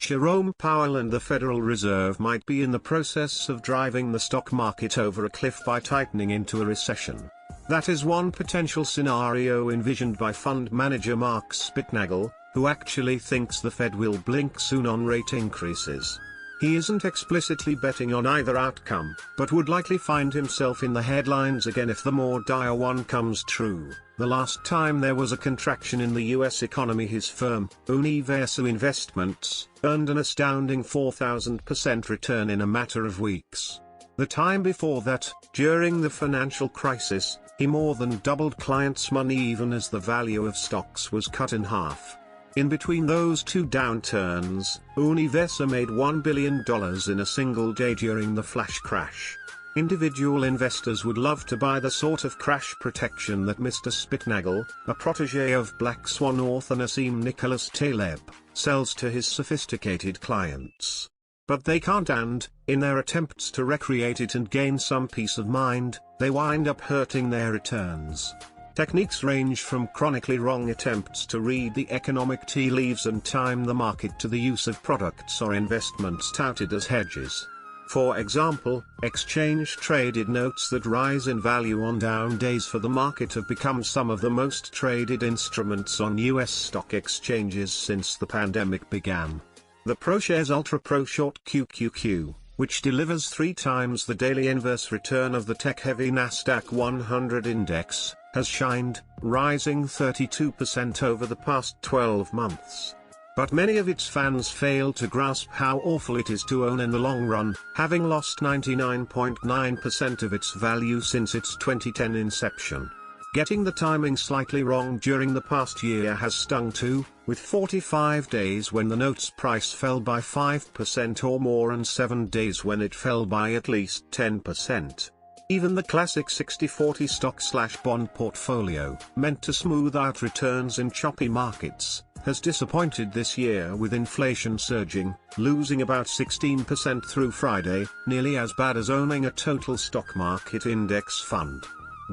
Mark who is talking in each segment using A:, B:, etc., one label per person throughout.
A: Jerome Powell and the Federal Reserve might be in the process of driving the stock market over a cliff by tightening into a recession. That is one potential scenario envisioned by fund manager Mark Spitznagel, who actually thinks the Fed will blink soon on rate increases. He isn't explicitly betting on either outcome, but would likely find himself in the headlines again if the more dire one comes true. The last time there was a contraction in the US economy, his firm, Universa Investments, earned an astounding 4,000% return in a matter of weeks. The time before that, during the financial crisis, he more than doubled clients' money even as the value of stocks was cut in half. In between those two downturns, Universa made $1 billion in a single day during the flash crash. Individual investors would love to buy the sort of crash protection that Mr. Spitznagel, a protege of Black Swan author Nassim Nicholas Taleb, sells to his sophisticated clients. But they can't, and, in their attempts to recreate it and gain some peace of mind, they wind up hurting their returns. Techniques range from chronically wrong attempts to read the economic tea leaves and time the market to the use of products or investments touted as hedges. For example, exchange-traded notes that rise in value on down days for the market have become some of the most traded instruments on US stock exchanges since the pandemic began. The ProShares Ultra Pro Short QQQ, which delivers 3 times the daily inverse return of the tech-heavy Nasdaq 100 index, has shined, rising 32% over the past 12 months. But many of its fans fail to grasp how awful it is to own in the long run, having lost 99.9% of its value since its 2010 inception. Getting the timing slightly wrong during the past year has stung too, with 45 days when the note's price fell by 5% or more and 7 days when it fell by at least 10%. Even the classic 60-40 stock/bond portfolio, meant to smooth out returns in choppy markets, has disappointed this year with inflation surging, losing about 16% through Friday, nearly as bad as owning a total stock market index fund.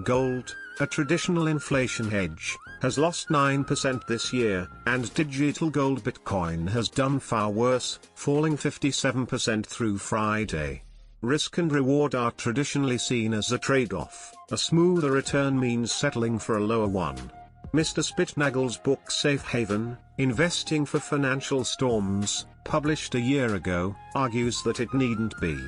A: Gold, a traditional inflation hedge, has lost 9% this year, and digital gold Bitcoin has done far worse, falling 57% through Friday. Risk and reward are traditionally seen as a trade-off. A smoother return means settling for a lower one. Mr. Spitznagel's book Safe Haven, Investing for Financial Storms, published a year ago, argues that it needn't be.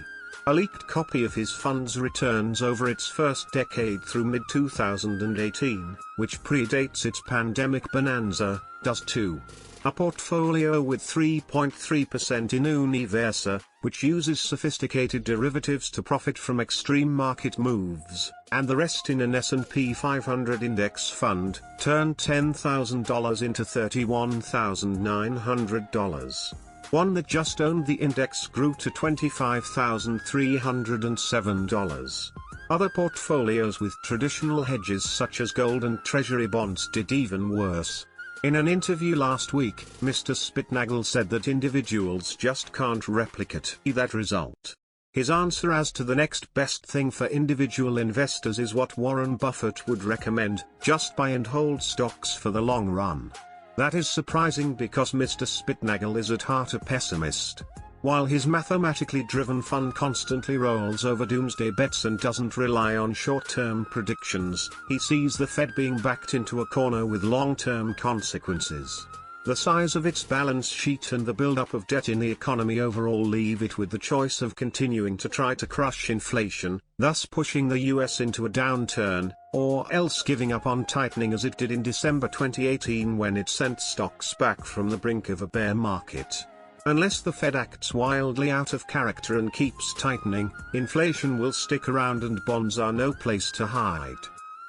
A: A leaked copy of his fund's returns over its first decade through mid-2018, which predates its pandemic bonanza, does too. A portfolio with 3.3% in Universa, which uses sophisticated derivatives to profit from extreme market moves, and the rest in an S&P 500 index fund, turned $10,000 into $31,900. One that just owned the index grew to $25,307. Other portfolios with traditional hedges such as gold and treasury bonds did even worse. In an interview last week, Mr. Spitznagel said that individuals just can't replicate that result. His answer as to the next best thing for individual investors is what Warren Buffett would recommend: just buy and hold stocks for the long run. That is surprising because Mr. Spitznagel is at heart a pessimist. While his mathematically driven fund constantly rolls over doomsday bets and doesn't rely on short-term predictions, he sees the Fed being backed into a corner with long-term consequences. The size of its balance sheet and the buildup of debt in the economy overall leave it with the choice of continuing to try to crush inflation, thus pushing the US into a downturn, or else giving up on tightening as it did in December 2018 when it sent stocks back from the brink of a bear market. Unless the Fed acts wildly out of character and keeps tightening, inflation will stick around and bonds are no place to hide.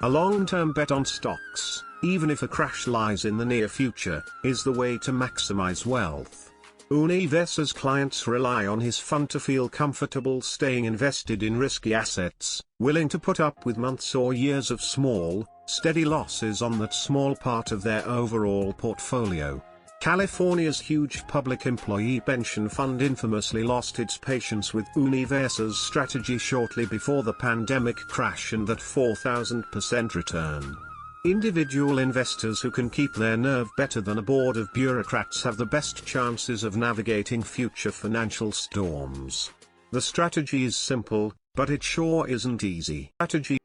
A: A long-term bet on stocks, even if a crash lies in the near future, is the way to maximize wealth. Universa's clients rely on his fund to feel comfortable staying invested in risky assets, willing to put up with months or years of small, steady losses on that small part of their overall portfolio. California's huge public employee pension fund infamously lost its patience with Universa's strategy shortly before the pandemic crash and that 4,000% return. Individual investors who can keep their nerve better than a board of bureaucrats have the best chances of navigating future financial storms. The strategy is simple, but it sure isn't easy. Strategy